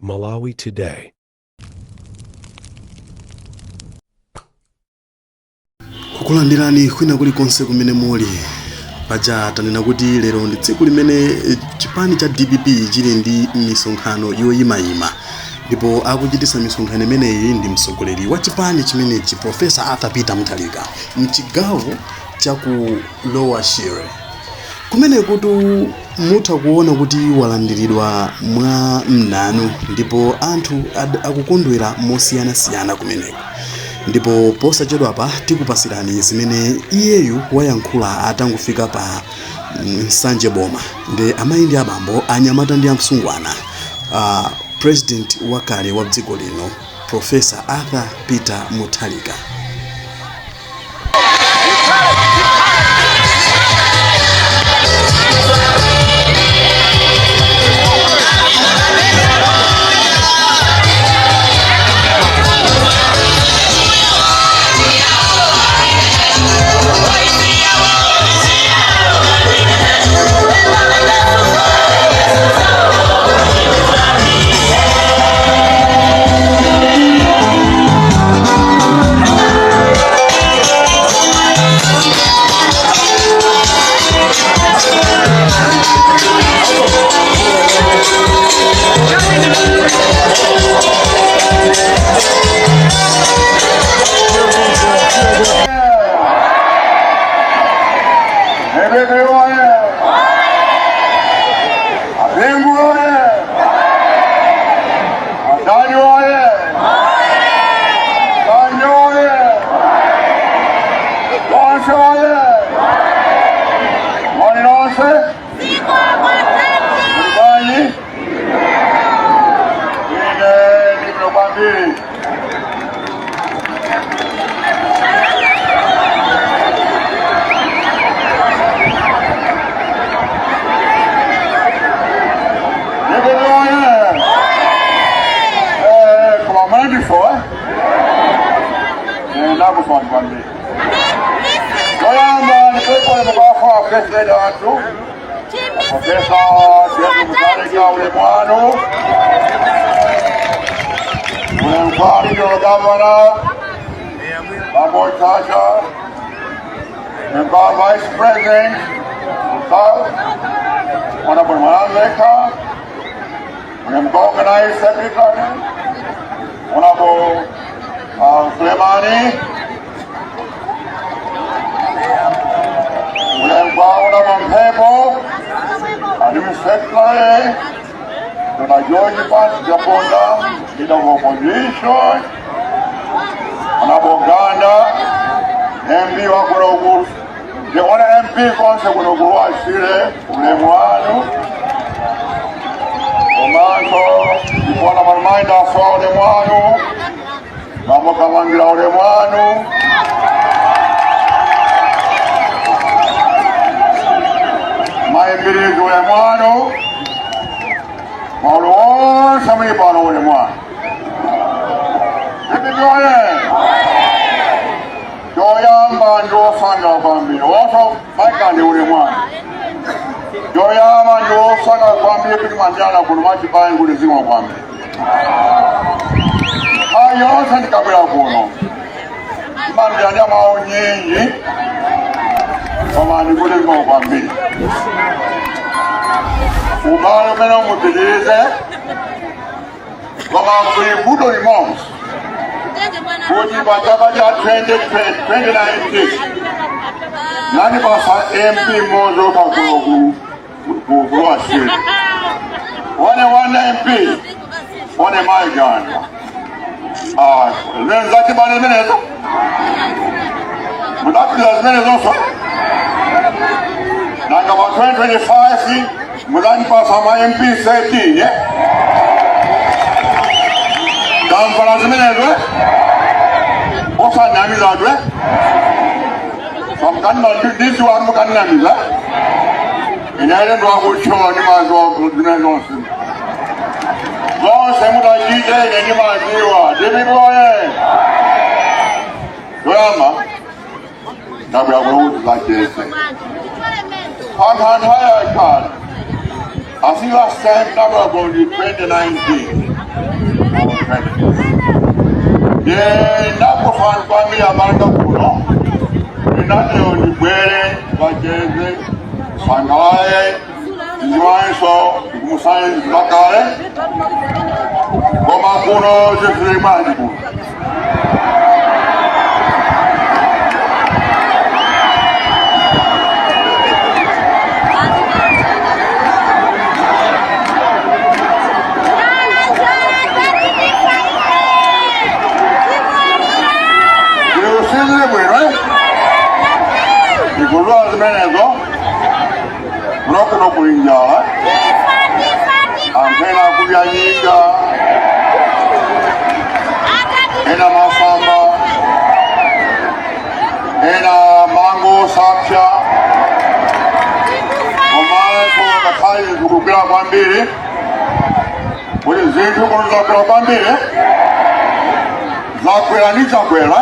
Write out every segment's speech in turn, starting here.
Malawi Today. Kukulandirani kwina kulikonse kumene muli. Paja tanena kuti lero ndi tsiku limene chipani cha DPP chili ndi misonkhano yoyimayima. Ndipo akuchitisa misonkhano imeneyi ndi mtsogoleri wa chipani chimenechi Professor Arthur Peter Mutharika mchigawo cha ku Lower Shire. Kumene kuti mutha kuona kuti walandiridwa mwa mnanu ndipo anthu akukondwera mosiyanasiyana kumeneko. Ndipo posachedwa apa tikupasirani zimene iyeyu wayankhula atangofika pa Nsanje Boma ndi amayi ndi abambo anyamata ndi amsungwana. President wakale wa dziko lino Professor Arthur Peter Mutharika. Vice President, Honorable Maleka, Organized Secretary, Honorable Sulemani, Honorable Mpepo, Administrator, Dr. George Pat Japonda, Leader of Opposition, Honorable Ganda, MP wa Kurogu, the only MP konse Kurogu wa Shire, Ulemwanu, Omanso, Ipona Marmainda Swa Ulemwanu, Mamoka Mangira Ulemwanu, Maimbiri Ulemwanu, Mauluo Samipano Ulemwanu. Joyamba ndo sanga kwambi oso maikandi ulimwana Joyamba ndo sanga kwambi kuti manjana kulumachi bayi kuti zingwa kwambi ayo sandikabwera kuno manjana mawu nyingi koma ndikuti zingwa kwambi ubale umene umutilize koma kuli budo limons kuti pachaka cha 2019 nani basa MP mozo Lower Shire one MP one Maiganda zaki bane menezo mudakila zimenezo nanga wa 2025 mudani pasa ma MP 13 Kampala zimenezo Osa nami zadwe. Sometimes this one can nami za. Inaele ndo akuchoma ni mazo dinazonsi. Zonse muda jije ni maziwa. Dibiboye. Doyama. Nabi akwuzi za kese. Haya card. I see last time number about 2019. Nakufa family amaranga kuno. Inateo ni bwere, bajeze, sangaye, ijiwanso, musayi bakare. Koma kuno jefiri majibu. No kuinjala ampena kubyanyinga ena masamba ena mango sapcha omaso nakali kukukira kwambiri kuli zintu kuno zakwera kwambiri zakwera ni zakwera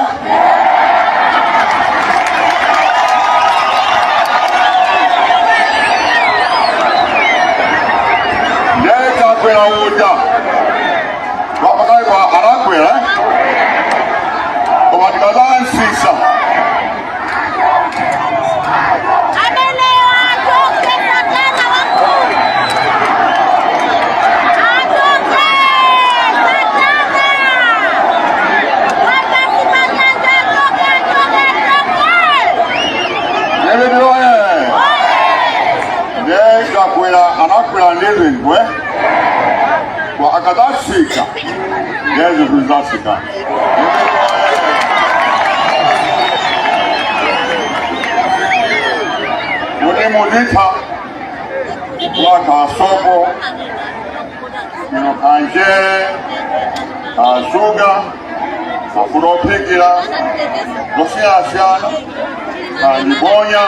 kwera uja wapakai kwa arakwera kwa tikazana sisa anakwera ndezengwe kwa akadashika yezu kuzashika mune mudita wakasopo kanje kasuga kafuropikira gosiasyana kanjibonya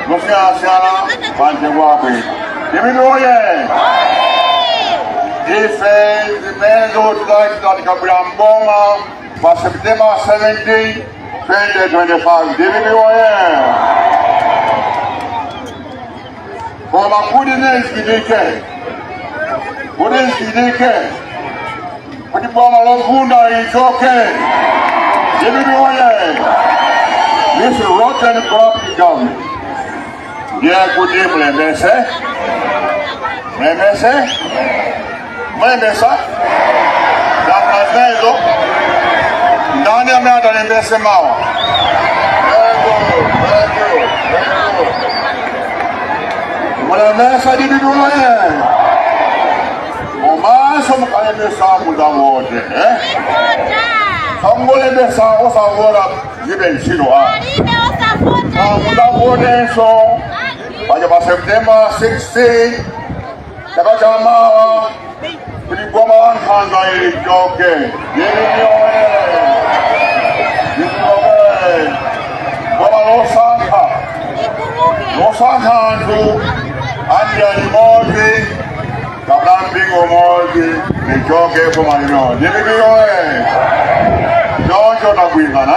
gosiasyana kanje gwabwe Diminuye! Defense, the men go to the Kabulamboma for September 17, 2025. Diminuye! For my goodness, Gidike. Goodness, Gidike. For the bomber of Bunda, it's okay. Diminuye! This rotten corrupt government. Yeah, good day, Mlemese. Mlemese? Mlemesa? Damnazezo? Ndani ameanda Mlemese mawa. Very good, very good, very good. Mlemesa di biduwe. Omaso mkalemesa muda wote, eh? Sangolemesa osangora zibe nchino ha. Muda wote so. Pada September 16, kita jamaah di Gomawan Khanza ini joke. Ini Goma Losaka tu anda di Modi, kablamping Modi di joke pemanino. Ini Jojo nak bukan,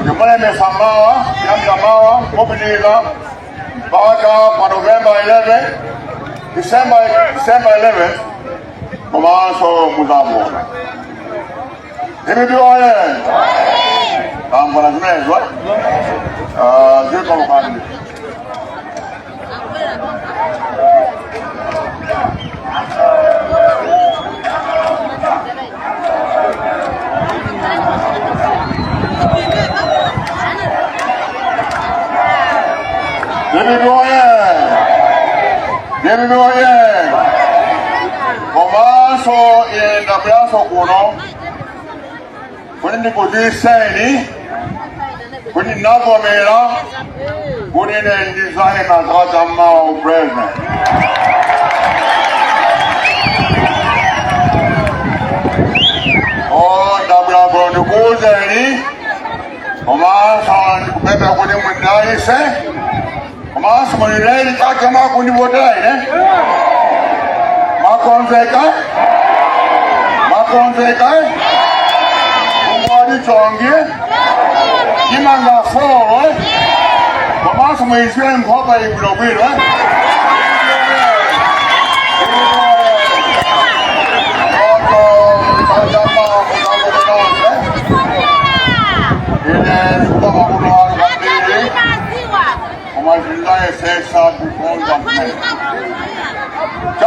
Jumlah mesamawa, yang jamawa, mobilila. Baka November 11, December 11, Komanso Muzamo. Did you all I'm going to say, what? Zero family. Diminuye. Komanso na braso kuno. Kuni kuziseni. Kuni navomera. Kuni design na kama president. Oh, dabra bondo kuzeni. Komanso kubebe kuni mundaise. Mas menilai kakak mak kundi bodai, ne? Makonzeka, umwadi chongi, kimanga foro, mas mengisai mpopa ibulobiru,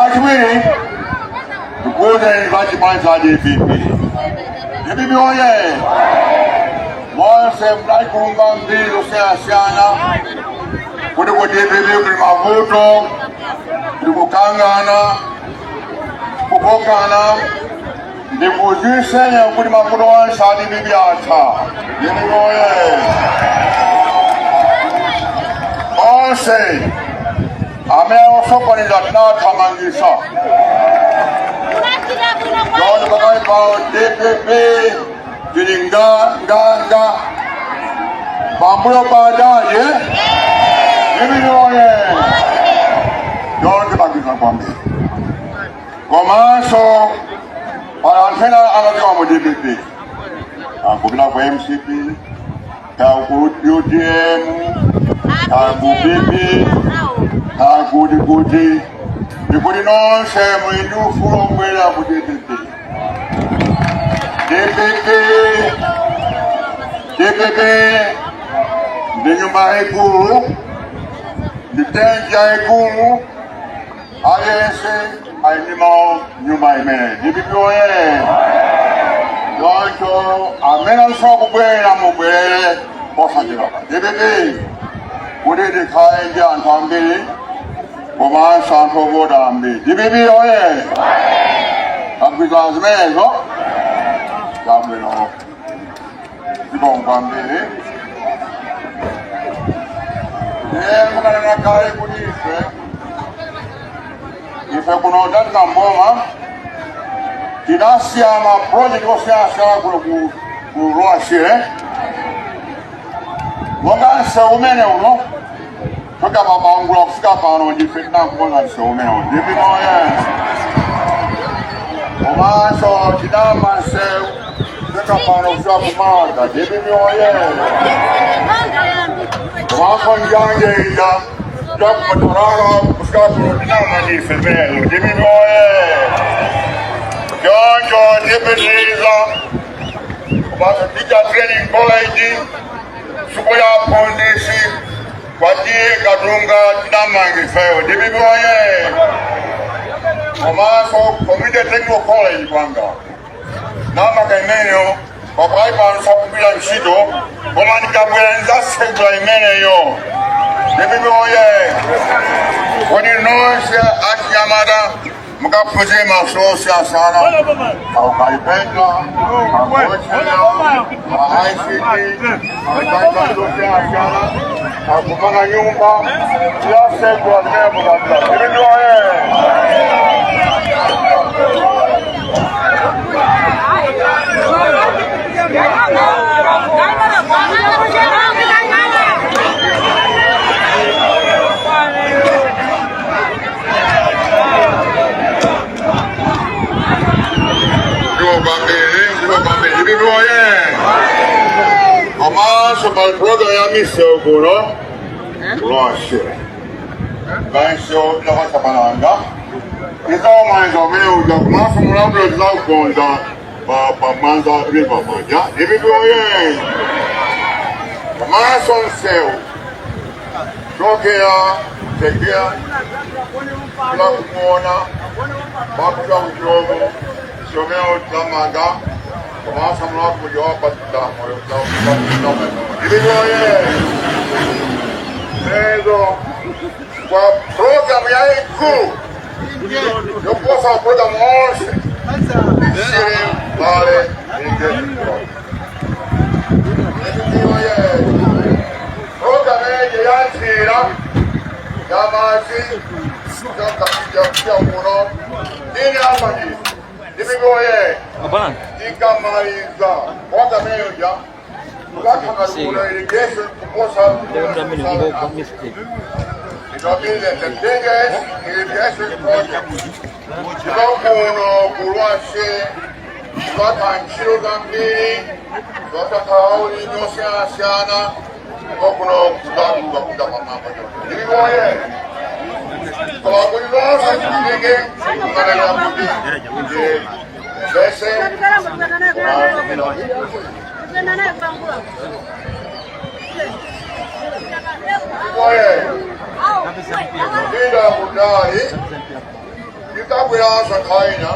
Chachwini, tukuze vachipanza DPP. DPP oye! Mose mnaikumba mbili usiasiana. Kuti ku DPP kuli mavuto, kuti kukangana, kukokana, ndikuzisenya kuti mavuto wansi a DPP atha. DPP oye! Mose ameosopaniza tinathamangisa. Lord bakali pao DPP tilinga nga pambuyo baadaye mimi oye yote bakisa kwambi komanso parantena anatoka mu DPP akubila kwa MCP ku UDM ku PP kuti ndikuti nonse mwidufu lomwera ku DPP ndi nyumba ikulu ndi tenki yaikulu aliyense ayinimawo nyumba imene DPP oye yoncho amene alisowa kubwera mubwerere posachedwapa DPP kuti tikhale ndi anthu ambiri komanso anthu ovota ambiri DPP oye agwiza zimenezo zabwino zikomo mukanena kale kuti ife kuno tatika mboma tinasiya maprojekti osiyanasiyana kuno ku Lwashire monga nsewu umene uno toka pabangula kufika pano ndife tinakukonza nsewu umene uno DPP oye komanso tinama nsewu toka pano kufika kumanga DPP oye komanso njanje ija jakumatarala kufika kuno tinama ndife mbelo DPP oye jonjo tipitiliza komanso teacher training college suku ya pondisi kwatie katunga tinamangifeyo DPP oye komanso Community Technical College kwanga namaka imeneyo papayipansa kupita ntchito koma ndikabwera ndizasegula imeneyo DPP oye kodi nonse achinyamata mukaphunzire masomo osiyanasiyana aukalipenta akochera ICT aukalipenta osiyanasiyana akumanga nyumba yasegula zimene mukapita DPP oye DPP oye komanso pali program ya misewu kuno Lwashire ganso nakasapananga izawumaliza umene uja komanso mulabulo tizakukonza pa Mwanza River manja DPP oye komanso nsewu chokera Tegea kula kumona bakuja kujogo siomeo tamanga komanso mulabulo wapatamo DPP oye nezo kwa program ya ikulu yokosa program onse isiri vale DPP oye program eje yantira yamazi ya uno nini amani DPP oye ikamaliza program ejo Kuna irrigation kukosa itabile the biggest irrigation project kuno kulwashe kupata nchilo zambili kupata kauli nyosiana kuno kutabu kuda mamamba DPP oye kwa kulilosa kipige kukanela kudi bese oye bila kudai akabwera asakaina